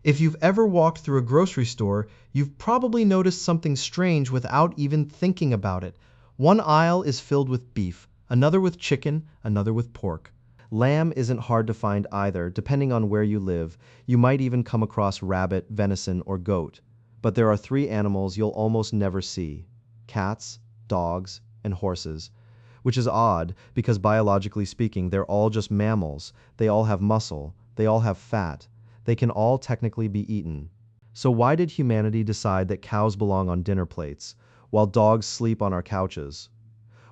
If you've ever walked through a grocery store, you've probably noticed something strange without even thinking about it. One aisle is filled with beef, another with chicken, another with pork. Lamb isn't hard to find either, depending on where you live. You might even come across rabbit, venison, or goat. But there are three animals you'll almost never see: cats, dogs, and horses. Which is odd, because biologically speaking, they're all just mammals. They all have muscle. They all have fat. They can all technically be eaten. So why did humanity decide that cows belong on dinner plates, while dogs sleep on our couches?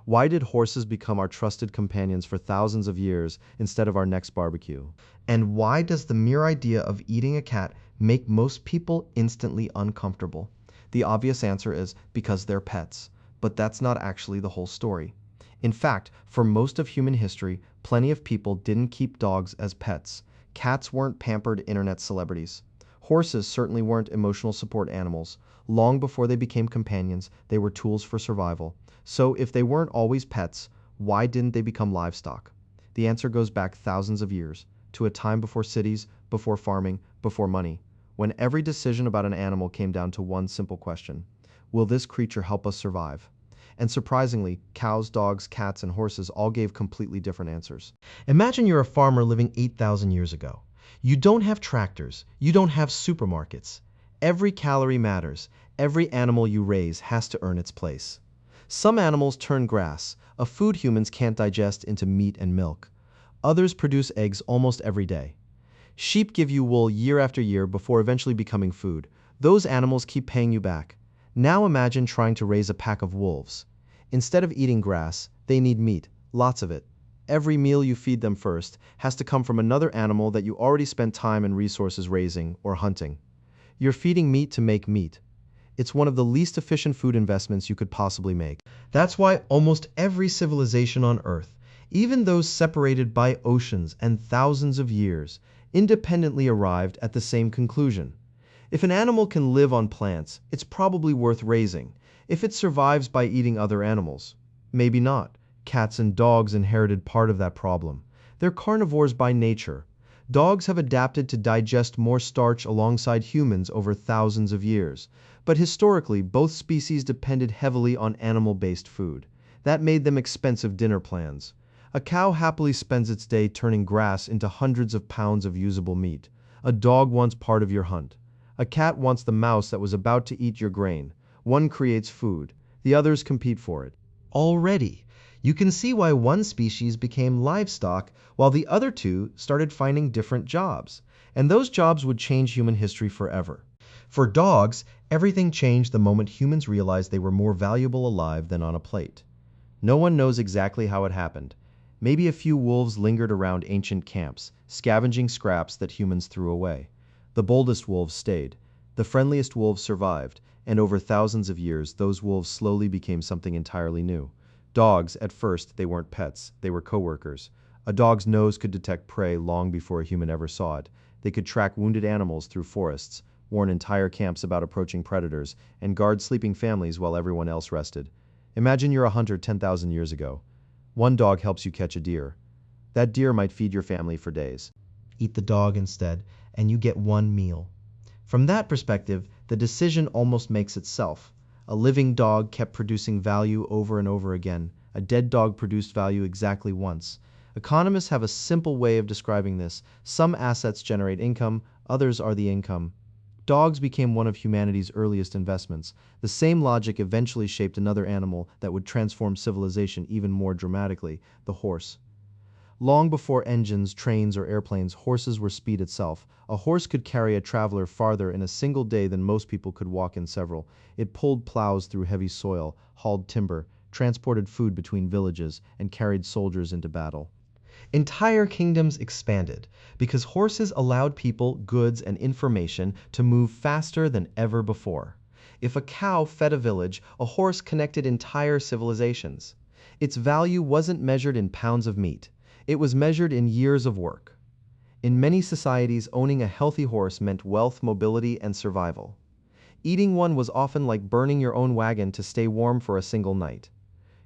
Why did horses become our trusted companions for thousands of years instead of our next barbecue? And why does the mere idea of eating a cat make most people instantly uncomfortable? The obvious answer is because they're pets, but that's not actually the whole story. In fact, for most of human history, plenty of people didn't keep dogs as pets. Cats weren't pampered internet celebrities. Horses certainly weren't emotional support animals. Long before they became companions, they were tools for survival. So if they weren't always pets, why didn't they become livestock? The answer goes back thousands of years, to a time before cities, before farming, before money, when every decision about an animal came down to one simple question: will this creature help us survive? And surprisingly, cows, dogs, cats, and horses all gave completely different answers. Imagine you're a farmer living 8,000 years ago. You don't have tractors. You don't have supermarkets. Every calorie matters. Every animal you raise has to earn its place. Some animals turn grass, a food humans can't digest, into meat and milk. Others produce eggs almost every day. Sheep give you wool year after year before eventually becoming food. Those animals keep paying you back. Now imagine trying to raise a pack of wolves. Instead of eating grass, they need meat, lots of it. Every meal you feed them first has to come from another animal that you already spent time and resources raising or hunting. You're feeding meat to make meat. It's one of the least efficient food investments you could possibly make. That's why almost every civilization on Earth, even those separated by oceans and thousands of years, independently arrived at the same conclusion. If an animal can live on plants, it's probably worth raising. If it survives by eating other animals, maybe not. Cats and dogs inherited part of that problem. They're carnivores by nature. Dogs have adapted to digest more starch alongside humans over thousands of years. But historically, both species depended heavily on animal-based food. That made them expensive dinner plans. A cow happily spends its day turning grass into hundreds of pounds of usable meat. A dog wants part of your hunt. A cat wants the mouse that was about to eat your grain. One creates food. The others compete for it. Already, you can see why one species became livestock while the other two started finding different jobs. And those jobs would change human history forever. For dogs, everything changed the moment humans realized they were more valuable alive than on a plate. No one knows exactly how it happened. Maybe a few wolves lingered around ancient camps, scavenging scraps that humans threw away. The boldest wolves stayed. The friendliest wolves survived, and over thousands of years, those wolves slowly became something entirely new. Dogs, at first, they weren't pets, they were coworkers. A dog's nose could detect prey long before a human ever saw it. They could track wounded animals through forests, warn entire camps about approaching predators, and guard sleeping families while everyone else rested. Imagine you're a hunter 10,000 years ago. One dog helps you catch a deer. That deer might feed your family for days. Eat the dog instead, and you get one meal. From that perspective, the decision almost makes itself. A living dog kept producing value over and over again. A dead dog produced value exactly once. Economists have a simple way of describing this. Some assets generate income, others are the income. Dogs became one of humanity's earliest investments. The same logic eventually shaped another animal that would transform civilization even more dramatically: the horse. Long before engines, trains, or airplanes, horses were speed itself. A horse could carry a traveler farther in a single day than most people could walk in several. It pulled plows through heavy soil, hauled timber, transported food between villages, and carried soldiers into battle. Entire kingdoms expanded because horses allowed people, goods, and information to move faster than ever before. If a cow fed a village, a horse connected entire civilizations. Its value wasn't measured in pounds of meat. It was measured in years of work. In many societies, owning a healthy horse meant wealth, mobility, and survival. Eating one was often like burning your own wagon to stay warm for a single night.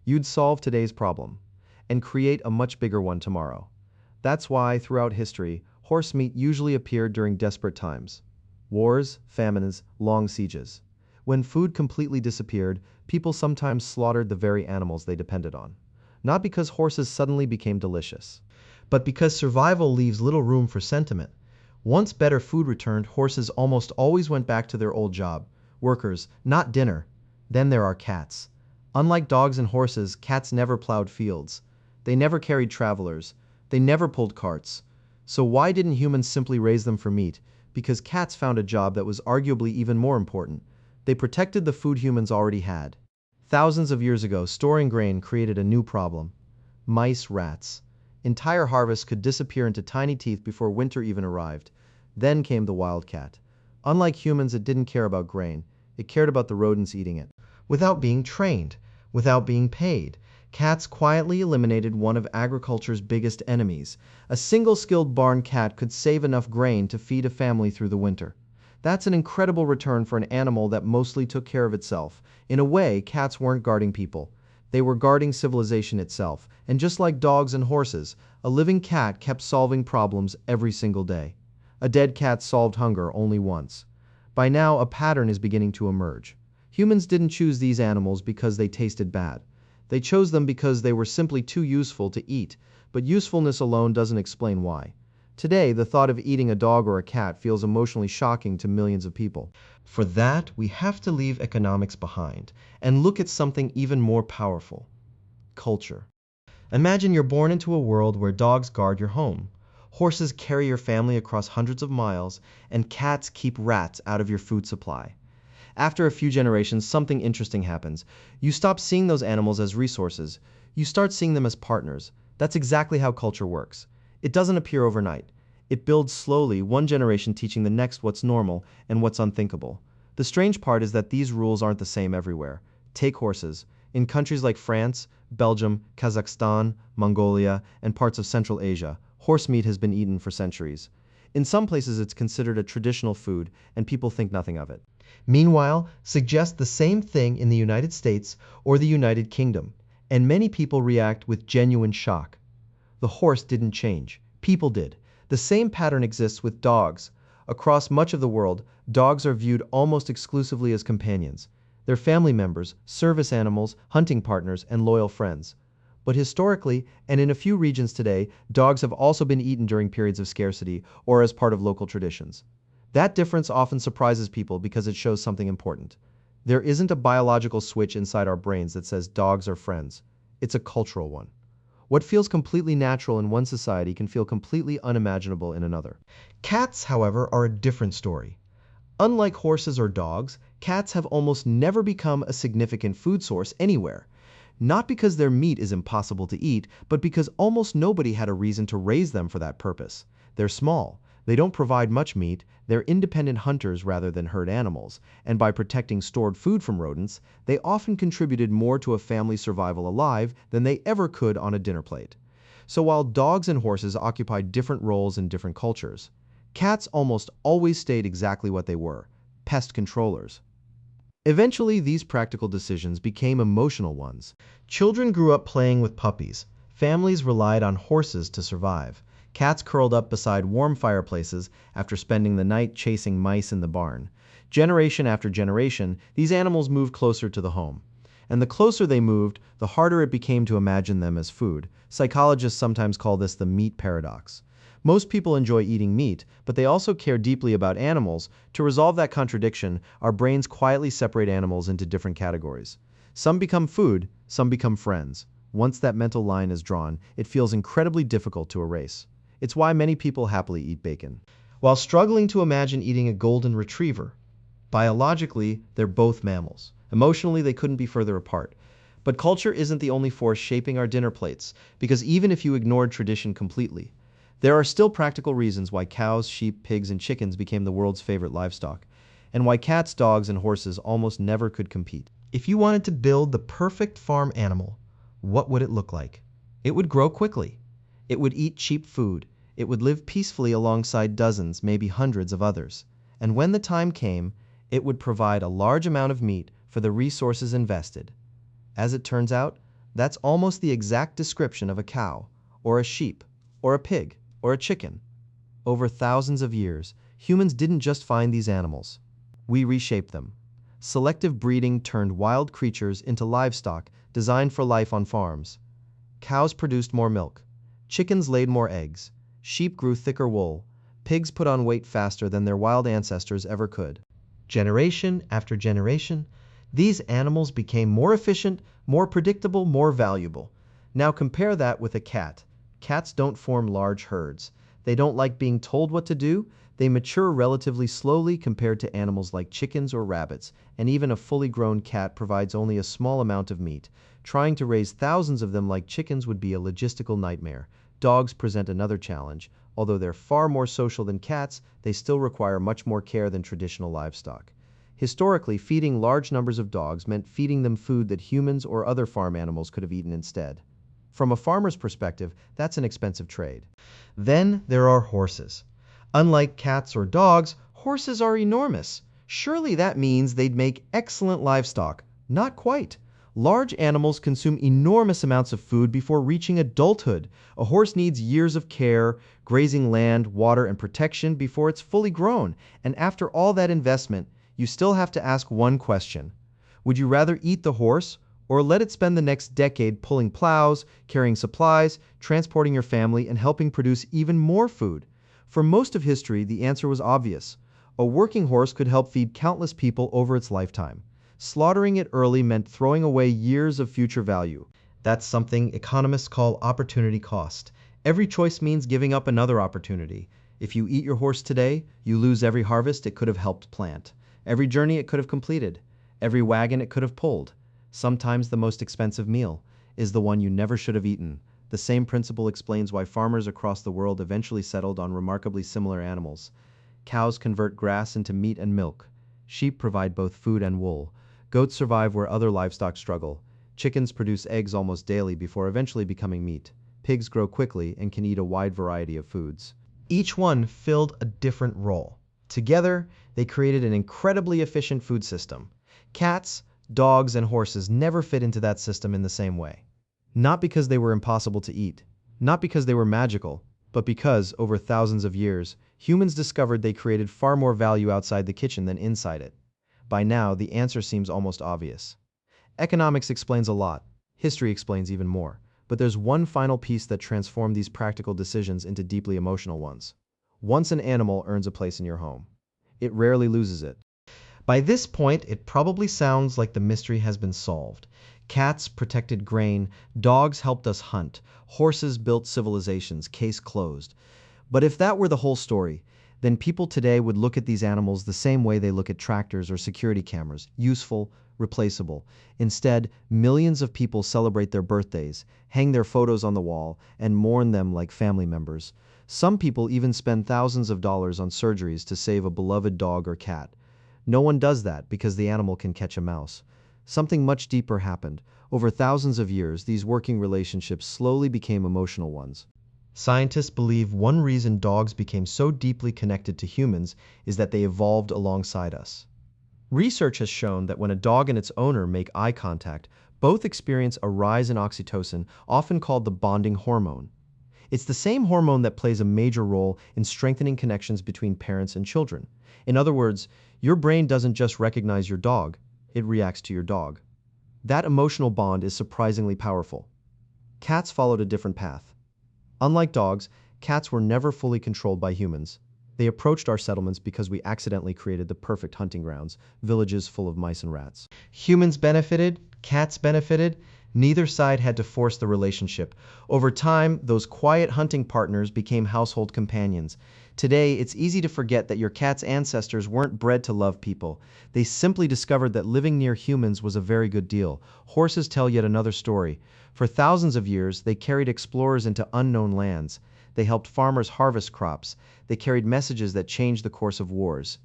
You'd solve today's problem and create a much bigger one tomorrow. That's why, throughout history, horse meat usually appeared during desperate times. Wars, famines, long sieges. When food completely disappeared, people sometimes slaughtered the very animals they depended on. Not because horses suddenly became delicious, but because survival leaves little room for sentiment. Once better food returned, horses almost always went back to their old job. Workers, not dinner. Then there are cats. Unlike dogs and horses, cats never plowed fields. They never carried travelers. They never pulled carts. So why didn't humans simply raise them for meat? Because cats found a job that was arguably even more important. They protected the food humans already had. Thousands of years ago, storing grain created a new problem. Mice, rats. Entire harvests could disappear into tiny teeth before winter even arrived. Then came the wildcat. Unlike humans, it didn't care about grain. It cared about the rodents eating it. Without being trained, without being paid, cats quietly eliminated one of agriculture's biggest enemies. A single skilled barn cat could save enough grain to feed a family through the winter. That's an incredible return for an animal that mostly took care of itself. In a way, cats weren't guarding people. They were guarding civilization itself. And just like dogs and horses, a living cat kept solving problems every single day. A dead cat solved hunger only once. By now, a pattern is beginning to emerge. Humans didn't choose these animals because they tasted bad. They chose them because they were simply too useful to eat, but usefulness alone doesn't explain why. Today, the thought of eating a dog or a cat feels emotionally shocking to millions of people. For that, we have to leave economics behind and look at something even more powerful: culture. Imagine you're born into a world where dogs guard your home, horses carry your family across hundreds of miles, and cats keep rats out of your food supply. After a few generations, something interesting happens. You stop seeing those animals as resources. You start seeing them as partners. That's exactly how culture works. It doesn't appear overnight. It builds slowly, one generation teaching the next what's normal and what's unthinkable. The strange part is that these rules aren't the same everywhere. Take horses. In countries like France, Belgium, Kazakhstan, Mongolia, and parts of Central Asia, horse meat has been eaten for centuries. In some places, it's considered a traditional food, and people think nothing of it. Meanwhile, suggest the same thing in the United States or the United Kingdom, and many people react with genuine shock. The horse didn't change. People did. The same pattern exists with dogs. Across much of the world, dogs are viewed almost exclusively as companions. They're family members, service animals, hunting partners, and loyal friends. But historically, and in a few regions today, dogs have also been eaten during periods of scarcity or as part of local traditions. That difference often surprises people because it shows something important. There isn't a biological switch inside our brains that says dogs are friends. It's a cultural one. What feels completely natural in one society can feel completely unimaginable in another. Cats, however, are a different story. Unlike horses or dogs, cats have almost never become a significant food source anywhere. Not because their meat is impossible to eat, but because almost nobody had a reason to raise them for that purpose. They're small. They don't provide much meat, they're independent hunters rather than herd animals, and by protecting stored food from rodents, they often contributed more to a family's survival alive than they ever could on a dinner plate. So while dogs and horses occupied different roles in different cultures, cats almost always stayed exactly what they were: pest controllers. Eventually, these practical decisions became emotional ones. Children grew up playing with puppies. Families relied on horses to survive. Cats curled up beside warm fireplaces after spending the night chasing mice in the barn. Generation after generation, these animals moved closer to the home. And the closer they moved, the harder it became to imagine them as food. Psychologists sometimes call this the meat paradox. Most people enjoy eating meat, but they also care deeply about animals. To resolve that contradiction, our brains quietly separate animals into different categories. Some become food, some become friends. Once that mental line is drawn, it feels incredibly difficult to erase. It's why many people happily eat bacon, while struggling to imagine eating a golden retriever. Biologically, they're both mammals. Emotionally, they couldn't be further apart. But culture isn't the only force shaping our dinner plates, because even if you ignored tradition completely, there are still practical reasons why cows, sheep, pigs, and chickens became the world's favorite livestock, and why cats, dogs, and horses almost never could compete. If you wanted to build the perfect farm animal, what would it look like? It would grow quickly. It would eat cheap food. It would live peacefully alongside dozens, maybe hundreds of others. And when the time came, it would provide a large amount of meat for the resources invested. As it turns out, that's almost the exact description of a cow, or a sheep, or a pig, or a chicken. Over thousands of years, Humans didn't just find these animals. We reshaped them. Selective breeding turned wild creatures into livestock designed for life on farms. Cows produced more milk. Chickens laid more eggs. Sheep grew thicker wool. Pigs put on weight faster than their wild ancestors ever could. Generation after generation, these animals became more efficient, more predictable, more valuable. Now compare that with a cat. Cats don't form large herds. They don't like being told what to do. They mature relatively slowly compared to animals like chickens or rabbits, and even a fully grown cat provides only a small amount of meat. Trying to raise thousands of them like chickens would be a logistical nightmare. Dogs present another challenge. Although they're far more social than cats, they still require much more care than traditional livestock. Historically, feeding large numbers of dogs meant feeding them food that humans or other farm animals could have eaten instead. From a farmer's perspective, that's an expensive trade. Then there are horses. Unlike cats or dogs, horses are enormous. Surely that means they'd make excellent livestock. Not quite. Large animals consume enormous amounts of food before reaching adulthood. A horse needs years of care, grazing land, water, and protection before it's fully grown. And after all that investment, you still have to ask one question. Would you rather eat the horse or let it spend the next decade pulling plows, carrying supplies, transporting your family, and helping produce even more food? For most of history, the answer was obvious. A working horse could help feed countless people over its lifetime. Slaughtering it early meant throwing away years of future value. That's something economists call opportunity cost. Every choice means giving up another opportunity. If you eat your horse today, you lose every harvest it could have helped plant, every journey it could have completed, every wagon it could have pulled. Sometimes the most expensive meal is the one you never should have eaten. The same principle explains why farmers across the world eventually settled on remarkably similar animals. Cows convert grass into meat and milk. Sheep provide both food and wool. Goats survive where other livestock struggle. Chickens produce eggs almost daily before eventually becoming meat. Pigs grow quickly and can eat a wide variety of foods. Each one filled a different role. Together, they created an incredibly efficient food system. Cats, dogs, and horses never fit into that system in the same way. Not because they were impossible to eat, not because they were magical, but because, over thousands of years, humans discovered they created far more value outside the kitchen than inside it. By now, the answer seems almost obvious. Economics explains a lot. History explains even more. But there's one final piece that transformed these practical decisions into deeply emotional ones. Once an animal earns a place in your home, it rarely loses it. By this point, it probably sounds like the mystery has been solved. Cats protected grain, dogs helped us hunt, horses built civilizations, case closed. But if that were the whole story, then people today would look at these animals the same way they look at tractors or security cameras, useful, replaceable. Instead, millions of people celebrate their birthdays, hang their photos on the wall, and mourn them like family members. Some people even spend thousands of dollars on surgeries to save a beloved dog or cat. No one does that because the animal can catch a mouse. Something much deeper happened. Over thousands of years, these working relationships slowly became emotional ones. Scientists believe one reason dogs became so deeply connected to humans is that they evolved alongside us. Research has shown that when a dog and its owner make eye contact, both experience a rise in oxytocin, often called the bonding hormone. It's the same hormone that plays a major role in strengthening connections between parents and children. In other words, your brain doesn't just recognize your dog, it reacts to your dog. That emotional bond is surprisingly powerful. Cats followed a different path. Unlike dogs, cats were never fully controlled by humans. They approached our settlements because we accidentally created the perfect hunting grounds, villages full of mice and rats. Humans benefited, cats benefited. Neither side had to force the relationship. Over time, those quiet hunting partners became household companions. Today, it's easy to forget that your cat's ancestors weren't bred to love people. They simply discovered that living near humans was a very good deal. Horses tell yet another story. For thousands of years, they carried explorers into unknown lands. They helped farmers harvest crops. They carried messages that changed the course of wars.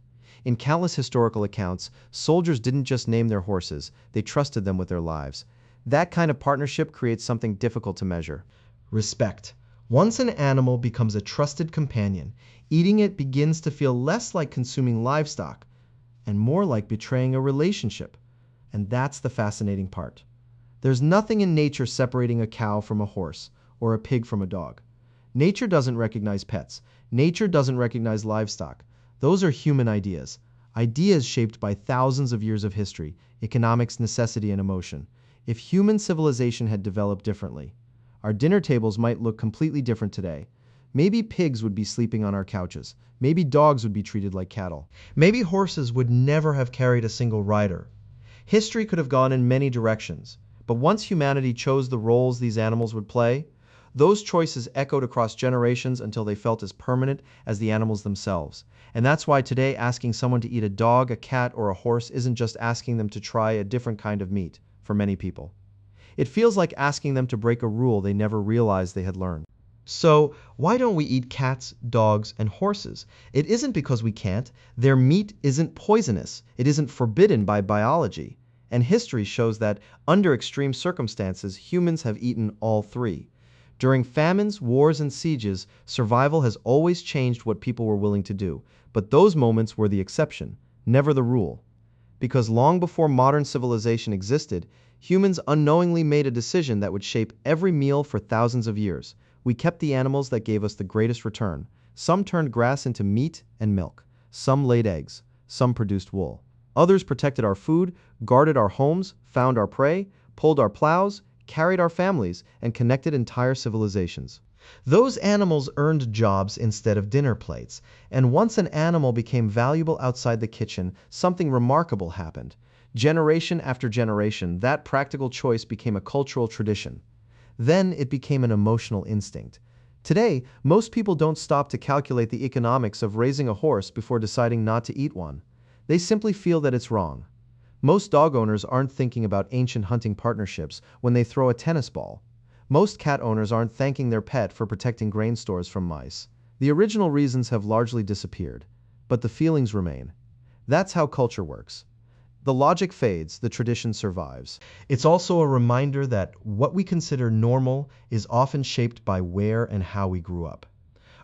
In countless historical accounts, soldiers didn't just name their horses, they trusted them with their lives. That kind of partnership creates something difficult to measure. Respect. Once an animal becomes a trusted companion, eating it begins to feel less like consuming livestock and more like betraying a relationship. And that's the fascinating part. There's nothing in nature separating a cow from a horse or a pig from a dog. Nature doesn't recognize pets. Nature doesn't recognize livestock. Those are human ideas. Ideas shaped by thousands of years of history, economics, necessity, and emotion. If human civilization had developed differently, our dinner tables might look completely different today. Maybe pigs would be sleeping on our couches. Maybe dogs would be treated like cattle. Maybe horses would never have carried a single rider. History could have gone in many directions, but once humanity chose the roles these animals would play, those choices echoed across generations until they felt as permanent as the animals themselves. And that's why today asking someone to eat a dog, a cat, or a horse isn't just asking them to try a different kind of meat for many people. It feels like asking them to break a rule they never realized they had learned. So, why don't we eat cats, dogs, and horses? It isn't because we can't. Their meat isn't poisonous. It isn't forbidden by biology. And history shows that, under extreme circumstances, humans have eaten all three. During famines, wars, and sieges, survival has always changed what people were willing to do. But those moments were the exception, never the rule. Because long before modern civilization existed, humans unknowingly made a decision that would shape every meal for thousands of years. We kept the animals that gave us the greatest return. Some turned grass into meat and milk. Some laid eggs. Some produced wool. Others protected our food, guarded our homes, found our prey, pulled our plows, carried our families, and connected entire civilizations. Those animals earned jobs instead of dinner plates. And once an animal became valuable outside the kitchen, something remarkable happened. Generation after generation, that practical choice became a cultural tradition. Then it became an emotional instinct. Today, most people don't stop to calculate the economics of raising a horse before deciding not to eat one. They simply feel that it's wrong. Most dog owners aren't thinking about ancient hunting partnerships when they throw a tennis ball. Most cat owners aren't thanking their pet for protecting grain stores from mice. The original reasons have largely disappeared, but the feelings remain. That's how culture works. The logic fades, the tradition survives. It's also a reminder that what we consider normal is often shaped by where and how we grew up.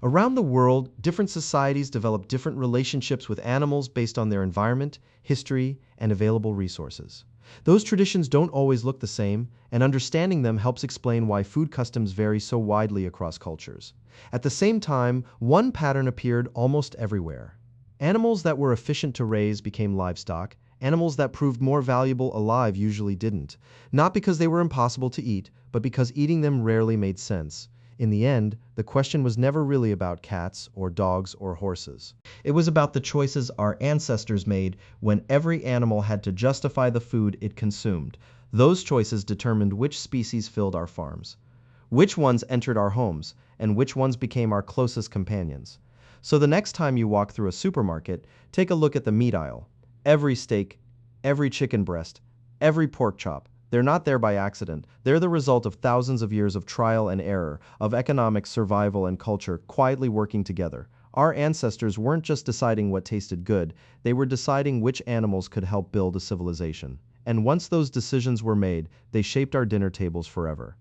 Around the world, different societies develop different relationships with animals based on their environment, history, and available resources. Those traditions don't always look the same, and understanding them helps explain why food customs vary so widely across cultures. At the same time, one pattern appeared almost everywhere. Animals that were efficient to raise became livestock. Animals that proved more valuable alive usually didn't. Not because they were impossible to eat, but because eating them rarely made sense. In the end, the question was never really about cats or dogs or horses. It was about the choices our ancestors made when every animal had to justify the food it consumed. Those choices determined which species filled our farms, which ones entered our homes, and which ones became our closest companions. So the next time you walk through a supermarket, take a look at the meat aisle. Every steak, every chicken breast, every pork chop, they're not there by accident. They're the result of thousands of years of trial and error, of economic survival and culture quietly working together. Our ancestors weren't just deciding what tasted good, they were deciding which animals could help build a civilization. And once those decisions were made, they shaped our dinner tables forever.